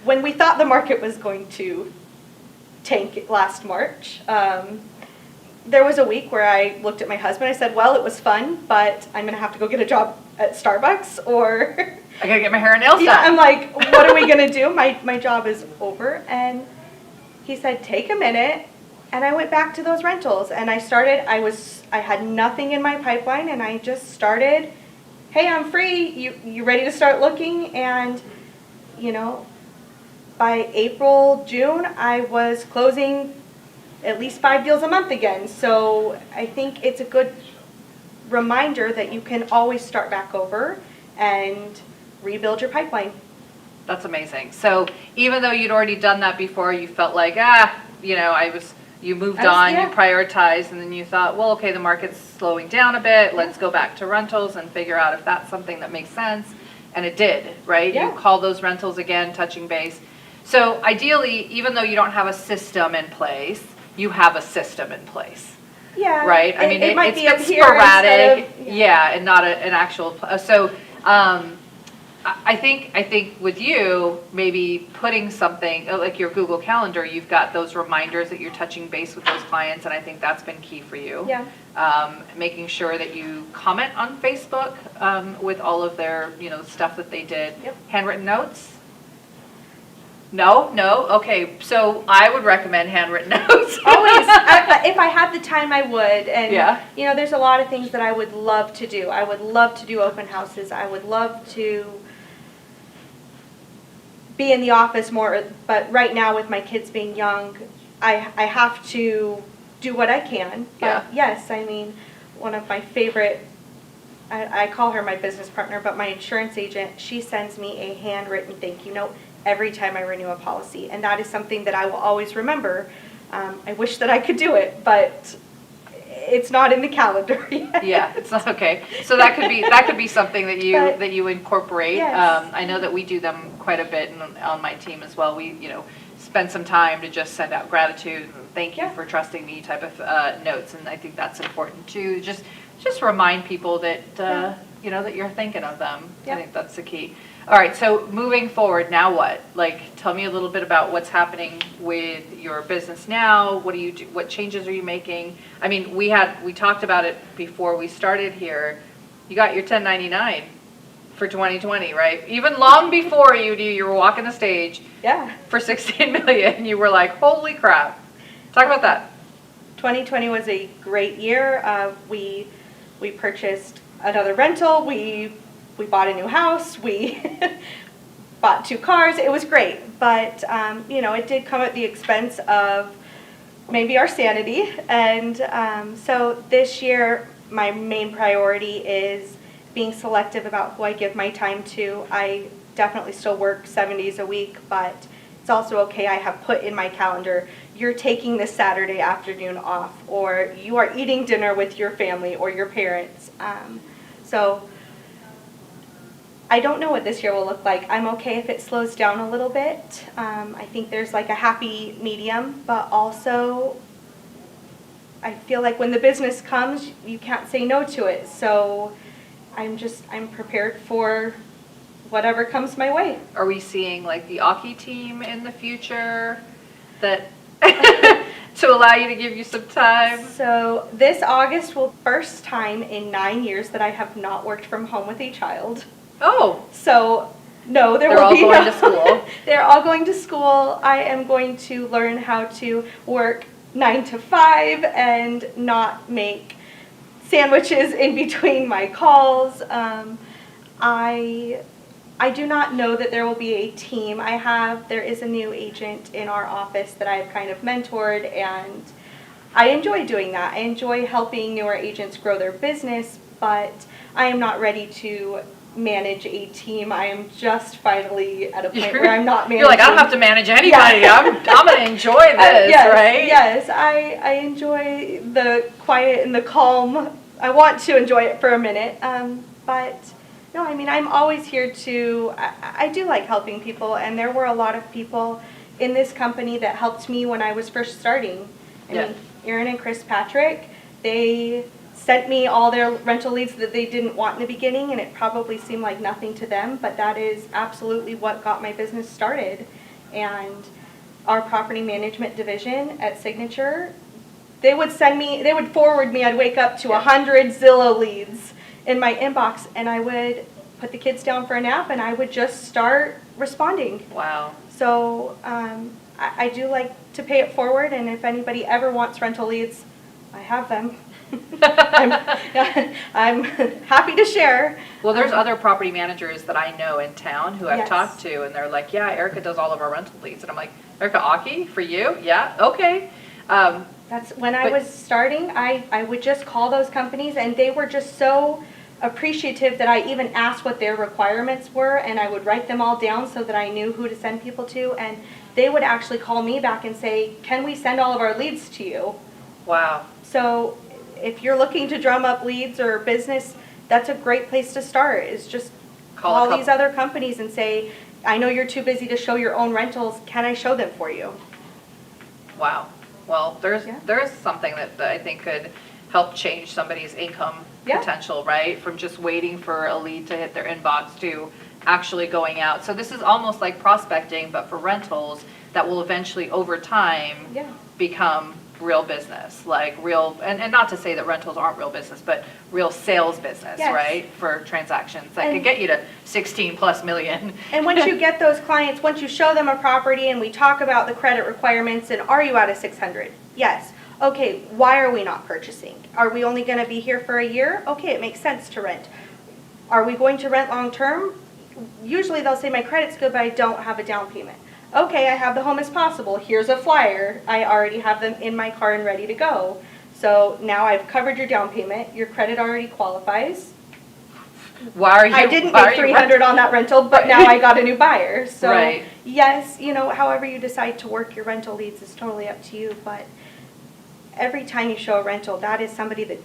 when we thought the market was going to tank last March, there was a week where I looked at my husband. I said, well, it was fun, but I'm going to have to go get a job at Starbucks or... I got to get my hair and nails done. Yeah, I'm like, what are we going to do? My job is over. And he said, take a minute. And I went back to those rentals. And I had nothing in my pipeline. And I just started, hey, I'm free. You ready to start looking? And, by April, June, I was closing at least 5 deals a month again. So I think it's a good reminder that you can always start back over and rebuild your pipeline. That's amazing. So even though you'd already done that before, you felt like, you moved on, yeah. you prioritized, and then you thought, well, okay, the market's slowing down a bit. Let's go back to rentals and figure out if that's something that makes sense. And it did, right? Yeah. You called those rentals again, touching base. So ideally, even though you don't have a system in place, you have a system in place. Yeah. Right? I mean, it might it's be up been here sporadic. instead of, Yeah, and not an actual. So I think with you, maybe putting something like your Google Calendar, you've got those reminders that you're touching base with those clients, and I think that's been key for you. Yeah. Making sure that you comment on Facebook with all of their stuff that they did. Yep. Handwritten notes. No? Okay, so I would recommend handwritten notes. Always. If I had the time, I would. And, Yeah. There's a lot of things that I would love to do. I would love to do open houses. I would love to be in the office more. But right now, with my kids being young, I have to do what I can. Yeah. But yes, one of my favorite, I call her my business partner, but my insurance agent, she sends me a handwritten thank you note every time I renew a policy, and that is something that I will always remember. I wish that I could do it, but it's not in the calendar yet. Yeah, it's not okay. So that could be something that you incorporate. Yes. I know that we do them quite a bit on my team as well. We spend some time to just send out gratitude and thank you Yeah. for trusting me type of notes, and I think that's important too. Just remind people that that you're thinking of them. Yeah. I think that's the key. All right, so moving forward, now what? Tell me a little bit about what's happening with your business now. What do you do? What changes are you making? I mean, we talked about it before we started here. You got your 1099 for 2020, right? Even long before you were walking the stage. Yeah. For 16 million, you were like, holy crap. Talk about that. 2020 was a great year. We purchased another rental. We bought a new house. We bought 2 cars. It was great, but it did come at the expense of maybe our sanity. And so this year, my main priority is being selective about who I give my time to. I definitely still work 7 days a week, but it's also okay. I have put in my calendar, you're taking this Saturday afternoon off, or you are eating dinner with your family or your parents. So I don't know what this year will look like. I'm okay if it slows down a little bit. I think there's like a happy medium, but also I feel like when the business comes, you can't say no to it. So I'm prepared for whatever comes my way. Are we seeing like the Ockey team in the future that to allow you to give you some time? So this August will first time in 9 years that I have not worked from home with a child. Oh, So no, they're all going to school. They're all going to school. I am going to learn how to work 9 to 5 and not make sandwiches in between my calls. I do not know that there will be a team. There is a new agent in our office that I've kind of mentored, and I enjoy doing that. I enjoy helping newer agents grow their business, but I am not ready to manage a team. I am just finally at a point where I'm not managing. You're like, I don't have to manage anybody. Yeah. I'm going to enjoy this, yes, right? Yes, I enjoy the quiet and the calm. I want to enjoy it for a minute. But no, I mean, I'm always here to, I do like helping people, and there were a lot of people in this company that helped me when I was first starting. I mean, Aaron and Chris Patrick, they sent me all their rental leads that they didn't want in the beginning, and it probably seemed like nothing to them, but that is absolutely what got my business started. And our property management division at Signature, they would forward me, I'd wake up to 100 Zillow leads in my inbox, and I would put the kids down for a nap, and I would just start responding. Wow. So I do like to pay it forward, and if anybody ever wants rental leads, I have them. I'm happy to share. Well, there's other property managers that I know in town who I've Yes. talked to, and they're like, yeah, Erica does all of our rental leads. And I'm like, Erica Ockey, for you? Yeah, okay. That's when I was starting, I would just call those companies, and they were just so appreciative that I even asked what their requirements were, and I would write them all down so that I knew who to send people to, and they would actually call me back and say, can we send all of our leads to you? Wow. So if you're looking to drum up leads or business, that's a great place to start, is just call these other companies and say, I know you're too busy to show your own rentals, can I show them for you? Wow. Well, there's Yeah. something that I think could help change somebody's income potential, right? From just waiting for a lead to hit their inbox to actually going out. So this is almost like prospecting, but for rentals that will eventually, over time, become real business, like real, and not to say that rentals aren't real business, but real sales business, right? For transactions that could get you to 16 plus million. And once you get those clients, once you show them a property and we talk about the credit requirements, and are you at a 600? Yes. Okay, why are we not purchasing? Are we only going to be here for a year? Okay, it makes sense to rent. Are we going to rent long term? Usually they'll say my credit's good, but I don't have a down payment. Okay, I have the home as possible. Here's a flyer. I already have them in my car and ready to go. So now I've covered your down payment. Your credit already qualifies. Why are you? I didn't make $300 on that rental, but now I got a new buyer. So yes, you know, however you decide to work your rental leads is totally up to you. But every time you show a rental, that is somebody that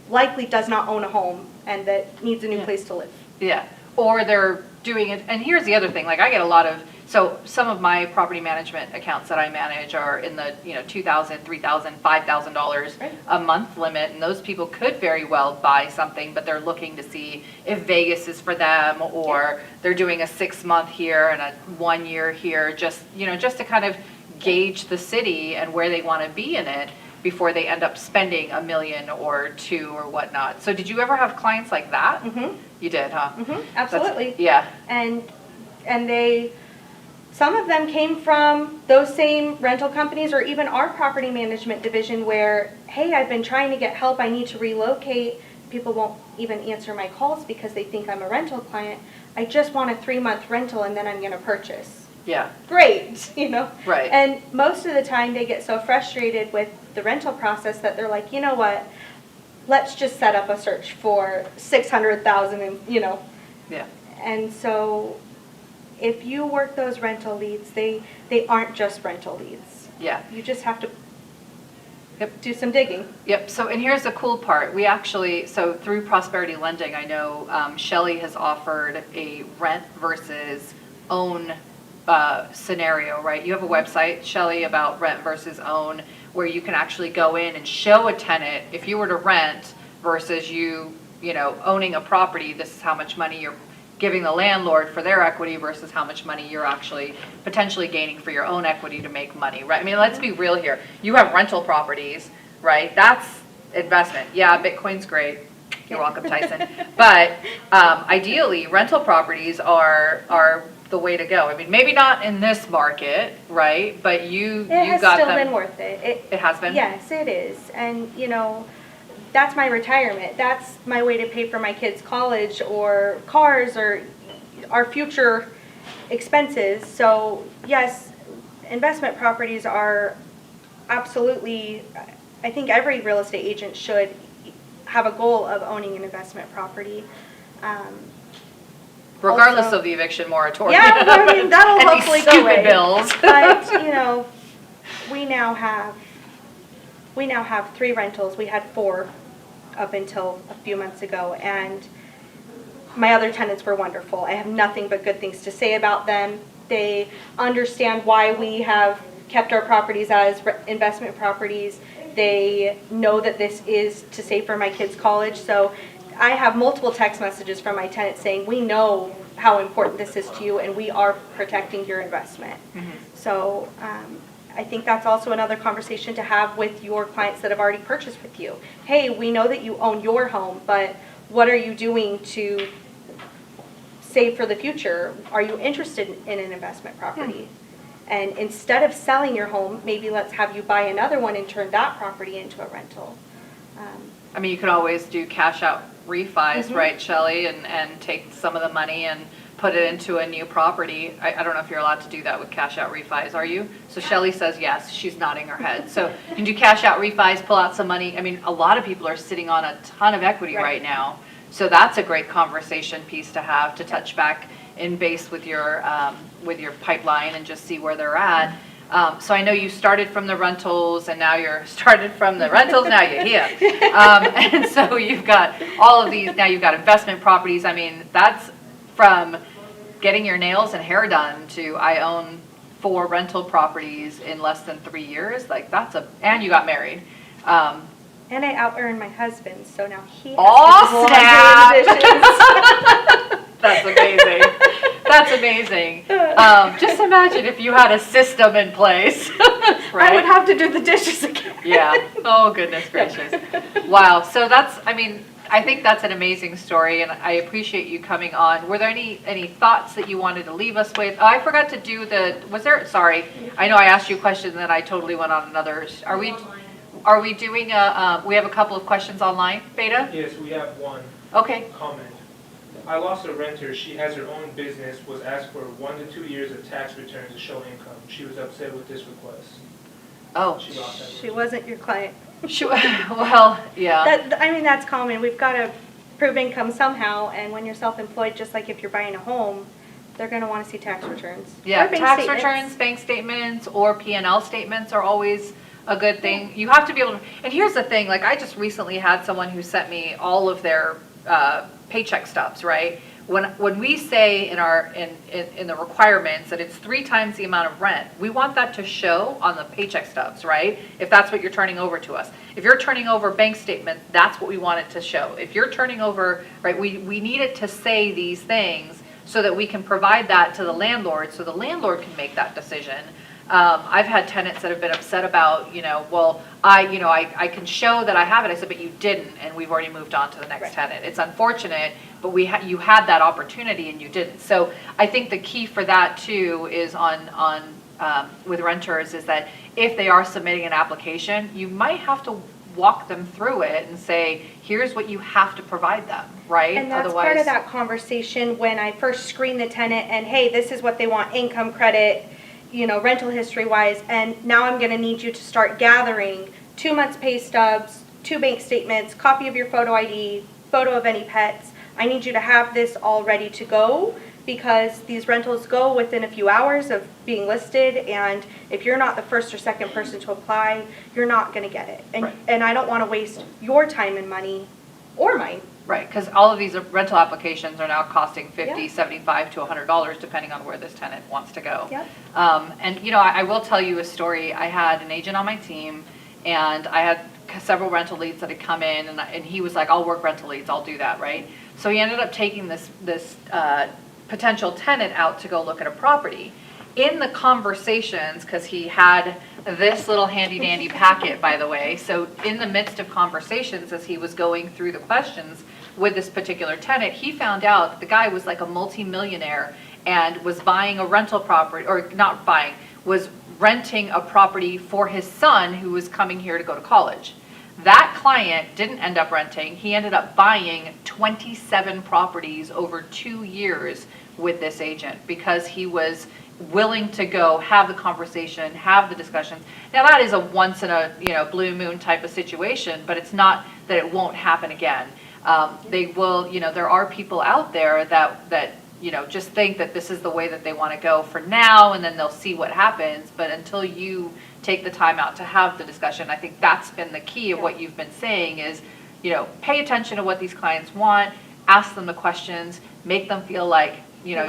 likely does not own a home and that needs a new place to live. Yeah, or they're doing it. And here's the other thing: like I get a lot of. So some of my property management accounts that I manage are in the $2,000, $3,000, $5,000 a month limit, and those people could very well buy something, but they're looking to see if Vegas is for them, or they're doing a 6-month here and a 1 year here, just just to kind of gauge the city and where they want to be in it before they end up spending $1 million or $2 million or whatnot. So did you ever have clients like that? Mm-hmm. You did, huh? Mm-hmm. Absolutely. Yeah. And they. Some of them came from those same rental companies or even our property management division where, hey, I've been trying to get help, I need to relocate. People won't even answer my calls because they think I'm a rental client. I just want a 3-month rental and then I'm going to purchase. Yeah. Great, Right. And most of the time they get so frustrated with the rental process that they're like, you know what, let's just set up a search for $600,000 and, Yeah. And so if you work those rental leads, they aren't just rental leads. Yeah. You just have to do some digging. Yep. So, and here's the cool part. We actually, so through Prosperity Lending, I know Shelley has offered a rent versus own scenario, right? You have a website, Shelley, about rent versus own, where you can actually go in and show a tenant, if you were to rent versus you owning a property, this is how much money you're giving the landlord for their equity versus how much money you're actually potentially gaining for your own equity to make money, right? I mean, let's be real here. You have rental properties, right? That's investment. Yeah, Bitcoin's great. You're welcome, Tyson. But ideally, rental properties are the way to go. I mean, maybe not in this market, right? But you got them. It has still been worth it. It has been? Yes, it is. And, that's my retirement. That's my way to pay for my kids' college or cars or our future expenses. So yes, investment properties are absolutely, I think every real estate agent should have a goal of owning an investment property. Regardless also- of the eviction moratorium. Yeah, I mean, that'll And these hopefully go stupid away. bills. But, we now have 3 rentals. We had 4 up until a few months ago, and my other tenants were wonderful. I have nothing but good things to say about them. They understand why we have kept our properties as investment properties. They know that this is to save for my kids' college. So I have multiple text messages from my tenants saying, we know how important this is to you, and we are protecting your investment. So I think that's also another conversation to have with your clients that have already purchased with you. Hey, we know that you own your home, but what are you doing to save for the future? Are you interested in an investment property? And instead of selling your home, maybe let's have you buy another one and turn that property into a rental. I mean, you could always do cash out refis, right, Shelley, and take some of the money and put it into a new property. I don't know if you're allowed to do that with cash out refis, are you? So Shelley says yes, she's nodding her head. So you can do cash out refis, pull out some money. I mean, a lot of people are sitting on a ton of equity right now. So that's a great conversation piece to have, to touch back in base with your pipeline and just see where they're at. So I know you started from the rentals, and now you're started from the rentals, now you're here. And so you've got all of these, now you've got investment properties. I mean, that's from getting your nails and hair done to I own 4 rental properties in less than 3 years. Like and you got married. And I out-earned my husband, so now he has Oh, to do the laundry and dishes. That's amazing. That's amazing. Just imagine if you had a system in place, right? I would have to do the dishes again. Yeah. Oh, goodness gracious. Wow. So I think that's an amazing story, and I appreciate you coming on. Were there any thoughts that you wanted to leave us with? Oh, I forgot to do sorry. I know I asked you a question, and then I totally went on another. Are we doing we have a couple of questions online, Beta? Yes, we have one. Okay. Comment. I lost a renter. She has her own business, was asked for 1 to 2 years of tax returns to show income. She was upset with this request. Oh. She lost that. She wasn't your client. Well, yeah. That's common. We've got to prove income somehow, and when you're self-employed, just like if you're buying a home, they're going to want to see tax returns. Yeah, Or bank tax statements. returns, bank statements, or P&L statements are always a good thing. You have to be able to, and here's the thing, like I just recently had someone who sent me all of their paycheck stubs, right? When we say in the requirements that it's 3 times the amount of rent, we want that to show on the paycheck stubs, right? If that's what you're turning over to us. If you're turning over bank statements, that's what we want it to show. If you're turning over, right, we need it to say these things so that we can provide that to the landlord, so the landlord can make that decision. I've had tenants that have been upset about, well, I can show that I have it. I said, but you didn't, and we've already moved on to the next tenant. It's unfortunate, but you had that opportunity and you didn't. So I think the key for that too is with renters is that if they are submitting an application, you might have to walk them through it and say, here's what you have to provide them, right? And that's part of that conversation when I first screen the tenant and, hey, this is what they want, income credit, rental history wise, and now I'm going to need you to start gathering 2 months pay stubs, 2 bank statements, copy of your photo ID, photo of any pets. I need you to have this all ready to go because these rentals go within a few hours of being listed, and if you're not the first or second person to apply, you're not going to get it. And, Right. and I don't want to waste your time and money or mine. Right, because all of these rental applications are now costing $50, Yeah. $75 to $100 depending on where this tenant wants to go. Yep. And I will tell you a story. I had an agent on my team, and I had several rental leads that had come in, and he was like, I'll work rental leads, I'll do that, right? So he ended up taking this potential tenant out to go look at a property. In the conversations, because he had this little handy dandy packet, by the way, so in the midst of conversations as he was going through the questions with this particular tenant, he found out that the guy was like a multimillionaire and was buying a rental property, or not buying, was renting a property for his son who was coming here to go to college. That client didn't end up renting. He ended up buying 27 properties over 2 years with this agent because he was willing to go have the conversation, have the discussions. Now that is a once in a blue moon type of situation, but it's not that it won't happen again. They will, there are people out there that just think that this is the way that they want to go for now, and then they'll see what happens. But until you take the time out to have the discussion, I think that's been the key of what you've been saying is, pay attention to what these clients want, ask them the questions, make them feel like, you're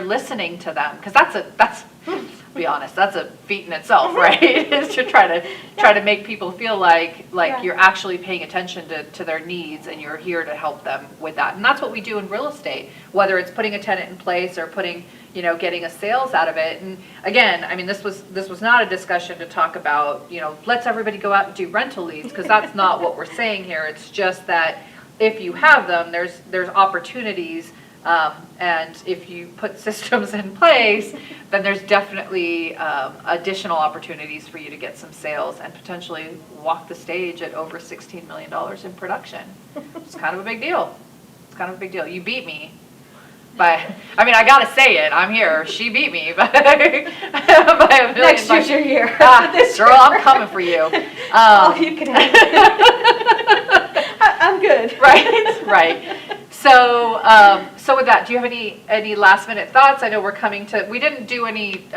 listening to them. Because that's be honest, that's a feat in itself, right? Is to try to make people feel like you're actually paying attention to their needs, and you're here to help them with that. And that's what we do in real estate, whether it's putting a tenant in place or putting, getting a sales out of it. And again, I mean, this was not a discussion to talk about, let's everybody go out and do rental leads, because that's not what we're saying here. It's just that if you have them, there's opportunities. And if you put systems in place, then there's definitely additional opportunities for you to get some sales and potentially walk the stage at over $16 million in production. It's kind of a big deal. You beat me. But, I mean, I got to say it. I'm here. She beat me by a million. Next year you're here. Girl, I'm coming for you. You can have it. I'm good. Right. So with that, do you have any last minute thoughts? I know we didn't do any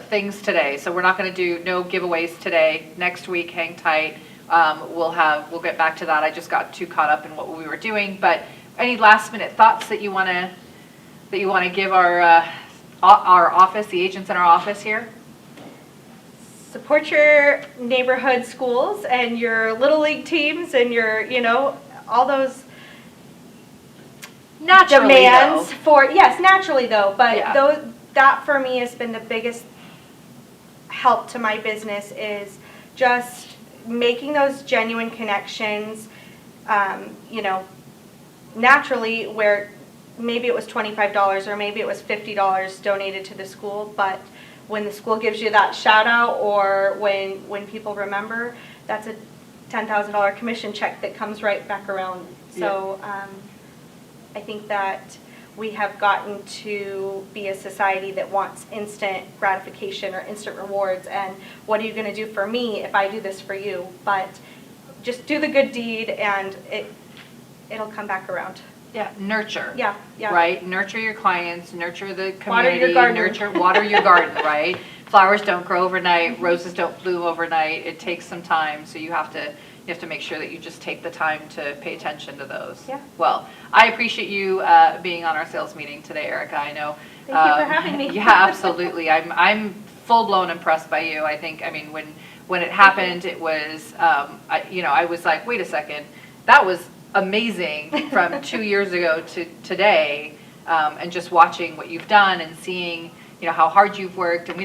things today, so we're not going to do no giveaways today. Next week, hang tight. We'll get back to that. I just got too caught up in what we were doing. But any last minute thoughts that you want to give our office, the agents in our office here? Support your neighborhood schools and your little league teams and your, all those Naturally, demands though. naturally though, but Yeah. that for me has been the biggest help to my business, is just making those genuine connections, naturally, where maybe it was $25 or maybe it was $50 donated to the school, but when the school gives you that shout out, or when people remember, that's a $10,000 commission check that comes right back around. So I think that we have gotten to be a society that wants instant gratification or instant rewards, and what are you going to do for me if I do this for you? But just do the good deed, and it'll come back around. Yeah, nurture. Yeah. Right? Nurture your clients, nurture the community, Water your garden. right? Flowers don't grow overnight, roses don't bloom overnight. It takes some time, so you have to make sure that you just take the time to pay attention to those. Yeah. Well, I appreciate you being on our sales meeting today, Erica. I know. Thank you for having me. Yeah, absolutely. I'm full blown impressed by you. I think, when it happened, it was, I was like, wait a second, that was amazing from 2 years ago to today, and just watching what you've done and seeing, how hard you've worked. And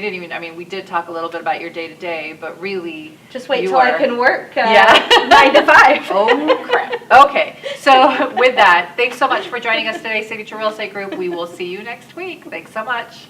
we did talk a little bit about your day-to-day, but really, Just wait till I can work 9 to 5. Oh, crap. Okay, so with that, thanks so much for joining us today, Signature Real Estate Group. We will see you next week. Thanks so much.